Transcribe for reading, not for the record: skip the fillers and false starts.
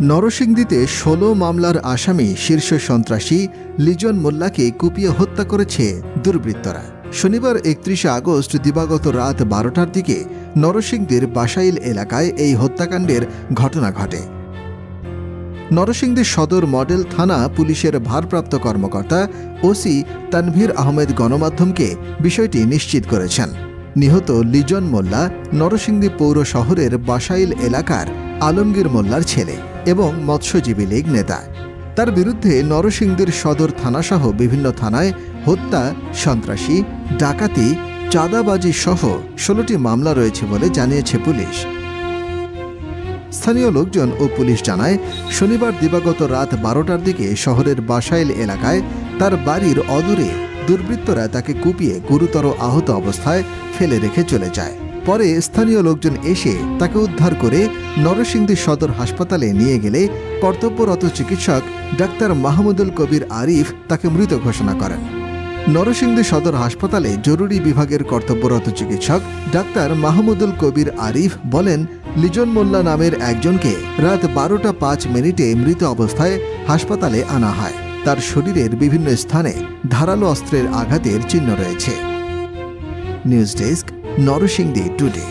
নরসিংদীতে ১৬ মামলার আসামি শীর্ষ সন্ত্রাসী লিজন মোল্লাকে কুপিয়ে হত্যা করেছে দুর্বৃত্তরা। শনিবার ৩১ আগস্ট দিবাগত রাত ১২টার দিকে নরসিংদীর বাসাইল এলাকায় এই হত্যাকাণ্ডের ঘটনা ঘটে। নরসিংদী সদর মডেল থানা পুলিশের ভারপ্রাপ্ত কর্মকর্তা ওসি তানভীর আহমেদ গণমাধ্যমকে বিষয়টি নিশ্চিত করেছেন। নিহত লিজন মোল্লা নরসিংদী পৌর শহরের বাসাইল এলাকার আলমগীর মোল্লার ছেলে এবং মৎস্যজীবী লীগ নেতা। তার বিরুদ্ধে নরসিংদীর সদর থানাসহ বিভিন্ন থানায় হত্যা, সন্ত্রাসী, ডাকাতি, চাঁদাবাজি সহ ১৬টি মামলা রয়েছে বলে জানিয়েছে পুলিশ। স্থানীয় লোকজন ও পুলিশ জানায়, শনিবার দিবাগত রাত ১২টার দিকে শহরের বাসাইল এলাকায় তার বাড়ির অদূরে দুর্বৃত্তরা তাকে কুপিয়ে গুরুতর আহত অবস্থায় ফেলে রেখে চলে যায়। পরে স্থানীয় লোকজন এসে তাকে উদ্ধার করে নরসিংদী সদর হাসপাতালে নিয়ে গেলে কর্তব্যরত চিকিৎসক ডাক্তার মাহমুদুল কবির আরিফ তাকে মৃত ঘোষণা করেন। নরসিংদী সদর হাসপাতালে জরুরি বিভাগের কর্তব্যরত চিকিৎসক ডাক্তার মাহমুদুল কবির আরিফ বলেন, লিজন মোল্লা নামের একজনকে রাত ১২টা ৫ মিনিটে মৃত অবস্থায় হাসপাতালে আনা হয়। তার শরীরের বিভিন্ন স্থানে ধারালো অস্ত্রের আঘাতের চিহ্ন রয়েছে। News desk, Narsingdi today.